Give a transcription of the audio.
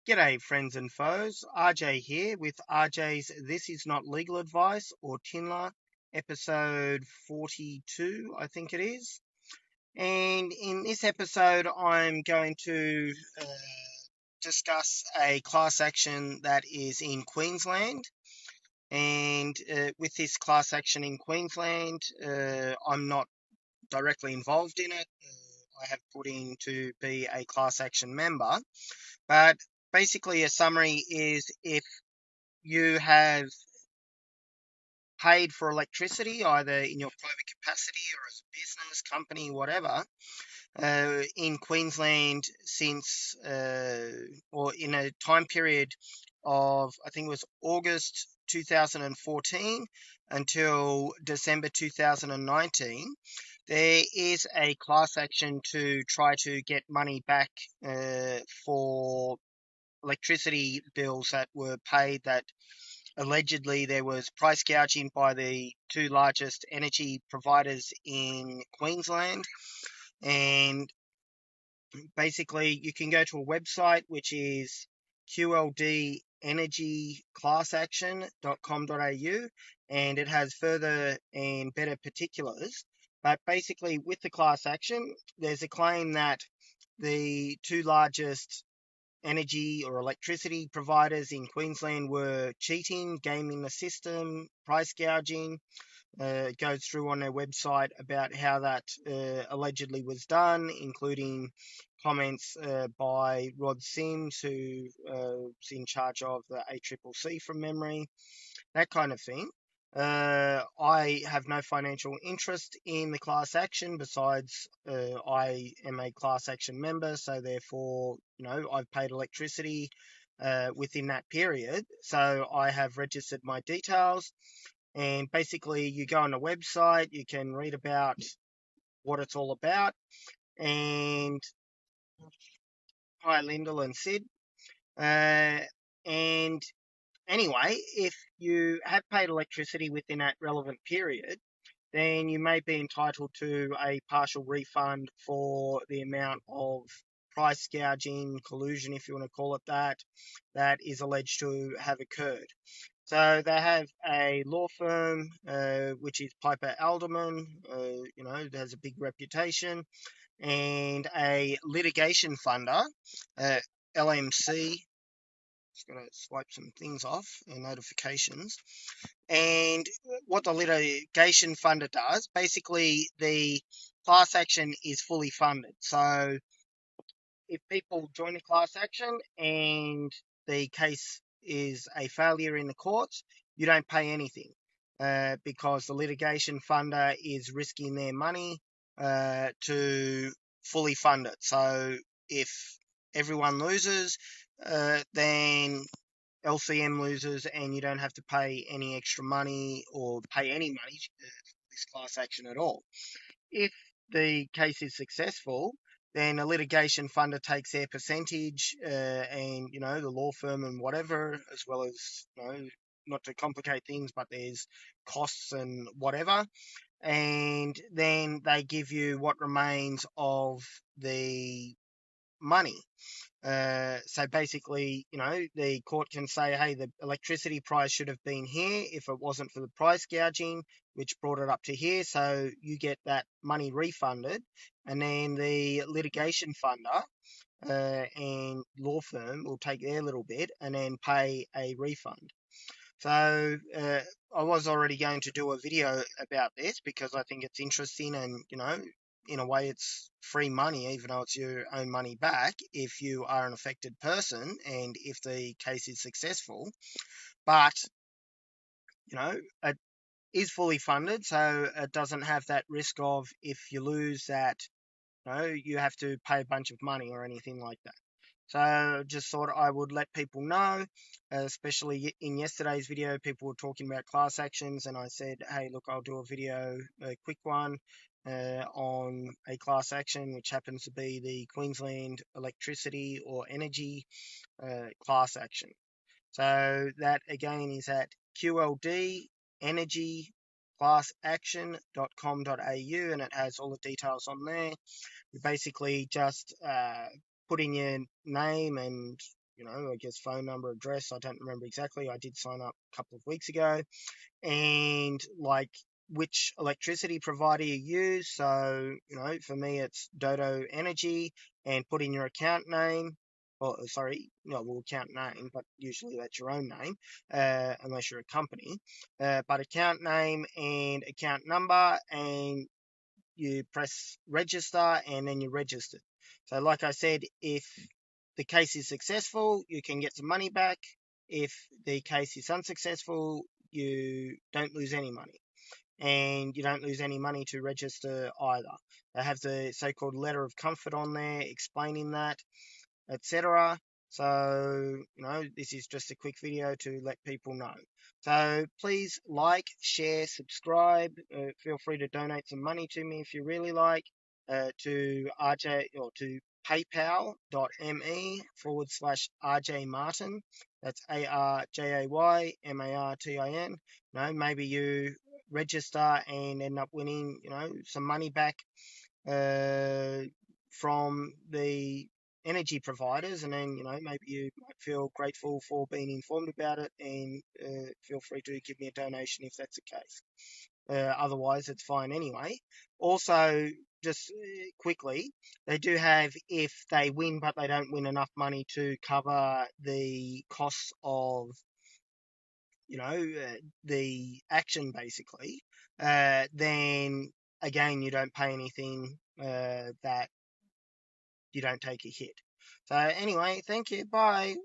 G'day, friends and foes. Arjay here with Arjay's This Is Not Legal Advice, or TINLA, episode 42, I think it is. And in this episode, I'm going to discuss a class action that is in Queensland. And with this class action in Queensland, I'm not directly involved in it. I have put in to be a class action member. But basically, a summary is if you have paid for electricity, either in your private capacity or as a business, company, whatever, in Queensland since, or in a time period of, I think it was August 2014 until December 2019, there is a class action to try to get money back for electricity bills that were paid that allegedly there was price gouging by the two largest energy providers in Queensland. And basically, you can go to a website which is QLD energyclassaction.com.au, and it has further and better particulars. But basically, with the class action, there's a claim that the two largest energy or electricity providers in Queensland were cheating, gaming the system, price gouging. It goes through on their website about how that allegedly was done, including comments by Rod Sims, who was in charge of the ACCC from memory, that kind of thing. I have no financial interest in the class action besides I am a class action member, so therefore, I've paid electricity within that period. So I have registered my details, and basically, you go on the website, you can read about what it's all about. And hi, Lyndall and Sid. And anyway, if you have paid electricity within that relevant period, then you may be entitled to a partial refund for the amount of price gouging, collusion, if you want to call it that, that is alleged to have occurred. So they have a law firm, which is Piper Alderman, that has a big reputation, and a litigation funder, LMC. Just going to swipe some things off and notifications. And what the litigation funder does, basically the class action is fully funded. So if people join a class action and the case is a failure in the courts, you don't pay anything because the litigation funder is risking their money to fully fund it. So if everyone loses, then LCM loses and you don't have to pay any extra money or pay any money for this class action at all. If the case is successful, then a litigation funder takes their percentage, and the law firm and whatever, as well as not to complicate things, but there's costs and whatever, and then they give you what remains of the money. So basically, the court can say, hey, the electricity price should have been here if it wasn't for the price gouging, which brought it up to here. So you get that money refunded, and then the litigation funder and law firm will take their little bit and then pay a refund. So I was already going to do a video about this because I think it's interesting, and in a way it's free money, even though it's your own money back if you are an affected person and if the case is successful. But it is fully funded, so it doesn't have that risk of, if you lose that, you have to pay a bunch of money or anything like that. So just thought I would let people know, especially in yesterday's video, people were talking about class actions, and I said, hey, look, I'll do a video, a quick one, on a class action, which happens to be the Queensland electricity or energy class action. So that again is at QLD energyclassaction.com.au, and it has all the details on there. You basically just put in your name and I guess phone number, address. I don't remember exactly. I did sign up a couple of weeks ago, and like which electricity provider you use. So, for me, it's Dodo Energy, and put in your account name. Well, sorry, no, well, account name, but usually that's your own name, unless you're a company. But account name and account number, and you press register, and then you're registered. So, like I said, if the case is successful, you can get some money back. If the case is unsuccessful, you don't lose any money. And you don't lose any money to register either. They have the so called letter of comfort on there explaining that, etc. So, this is just a quick video to let people know. So please like, share, subscribe. Feel free to donate some money to me if you really like, to Arjay, or to paypal.me/RJ Martin. That's ARJAYMARTIN. Maybe you register and end up winning, some money back uh, from the energy providers, and then maybe you might feel grateful for being informed about it, and feel free to give me a donation if that's the case. Otherwise, it's fine anyway. Also, just quickly, they do have, if they win but they don't win enough money to cover the costs of the action basically, then again you don't pay anything, that you don't take a hit. So anyway, thank you. Bye.